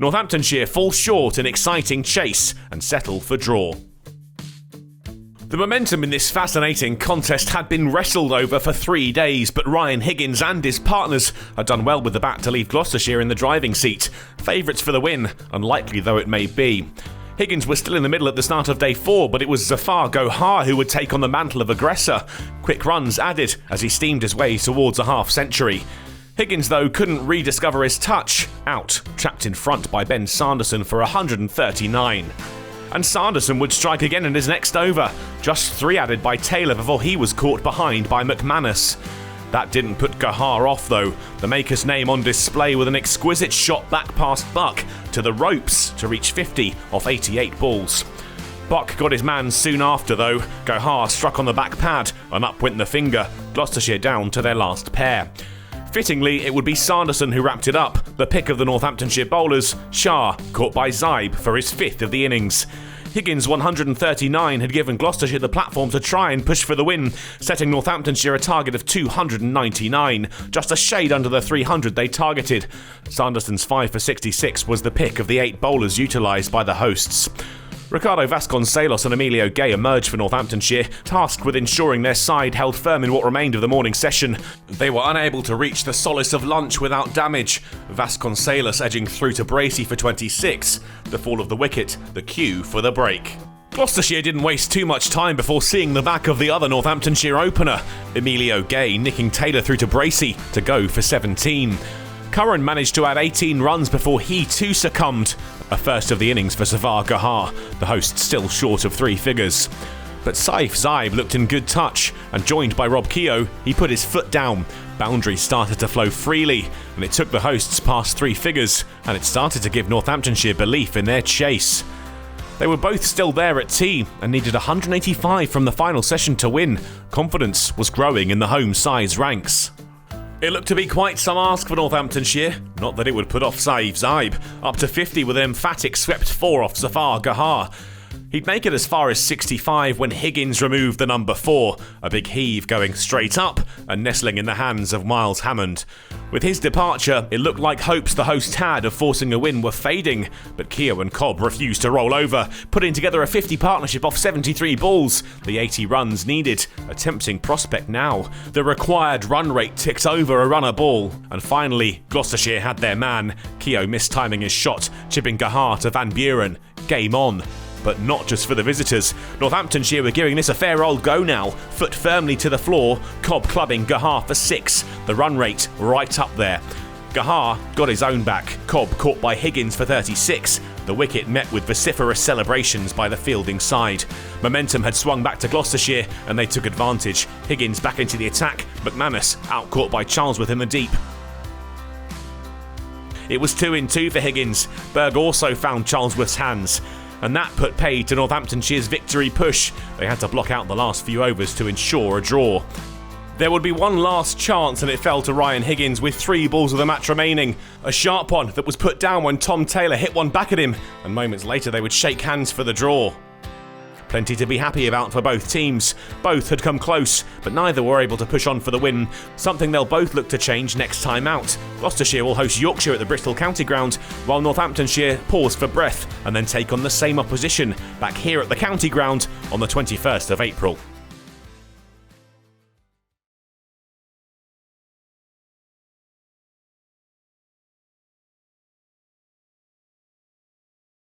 Northamptonshire fall short in exciting chase and settle for draw. The momentum in this fascinating contest had been wrestled over for 3 days, but Ryan Higgins and his partners had done well with the bat to leave Gloucestershire in the driving seat. Favourites for the win, unlikely though it may be. Higgins was still in the middle at the start of day 4, but it was Zafar Gohar who would take on the mantle of aggressor. Quick runs added as he steamed his way towards a half-century. Higgins, though, couldn't rediscover his touch. Out, trapped in front by Ben Sanderson for 139. And Sanderson would strike again in his next over. Just 3 added by Taylor before he was caught behind by McManus. That didn't put Gohar off, though. The maker's name on display with an exquisite shot back past Buck to the ropes to reach 50 off 88 balls. Buck got his man soon after, though. Gohar struck on the back pad and up went the finger. Gloucestershire down to their last pair. Fittingly, it would be Sanderson who wrapped it up. The pick of the Northamptonshire bowlers, Shah, caught by Zaib for his 5th of the innings. Higgins' 139 had given Gloucestershire the platform to try and push for the win, setting Northamptonshire a target of 299, just a shade under the 300 they targeted. Sanderson's 5 for 66 was the pick of the 8 bowlers utilised by the hosts. Ricardo Vasconcelos and Emilio Gay emerged for Northamptonshire, tasked with ensuring their side held firm in what remained of the morning session. They were unable to reach the solace of lunch without damage, Vasconcelos edging through to Bracey for 26, the fall of the wicket, the cue for the break. Gloucestershire didn't waste too much time before seeing the back of the other Northamptonshire opener, Emilio Gay nicking Taylor through to Bracey to go for 17. Curran managed to add 18 runs before he too succumbed. A first of the innings for Zafar Gohar, the host still short of 3 figures. But Saif Zaib looked in good touch, and joined by Rob Keogh, he put his foot down. Boundaries started to flow freely, and it took the hosts past 3 figures, and it started to give Northamptonshire belief in their chase. They were both still there at tea, and needed 185 from the final session to win. Confidence was growing in the home side's ranks. It looked to be quite some ask for Northamptonshire, not that it would put off Saif Zaib, up to 50 with an emphatic swept 4 off Zafar Gohar. He'd make it as far as 65 when Higgins removed the number 4, a big heave going straight up and nestling in the hands of Miles Hammond. With his departure, it looked like hopes the host had of forcing a win were fading, but Keogh and Cobb refused to roll over, putting together a 50 partnership off 73 balls, the 80 runs needed, a tempting prospect now. The required run rate ticked over a run a ball, and finally, Gloucestershire had their man. Keogh mistiming his shot, chipping Gohar to Van Buren. Game on. But not just for the visitors. Northamptonshire were giving this a fair old go now, foot firmly to the floor, Cobb clubbing Gohar for 6, the run rate right up there. Gohar got his own back, Cobb caught by Higgins for 36, the wicket met with vociferous celebrations by the fielding side. Momentum had swung back to Gloucestershire and they took advantage. Higgins back into the attack, McManus outcaught by Charlesworth in the deep. It was 2 in 2 for Higgins. Berg also found Charlesworth's hands, and that put paid to Northamptonshire's victory push. They had to block out the last few overs to ensure a draw. There would be one last chance and it fell to Ryan Higgins with 3 balls of the match remaining. A sharp one that was put down when Tom Taylor hit one back at him, and moments later they would shake hands for the draw. Plenty to be happy about for both teams. Both had come close, but neither were able to push on for the win, something they'll both look to change next time out. Gloucestershire will host Yorkshire at the Bristol County Ground, while Northamptonshire pause for breath and then take on the same opposition back here at the County Ground on the 21st of April.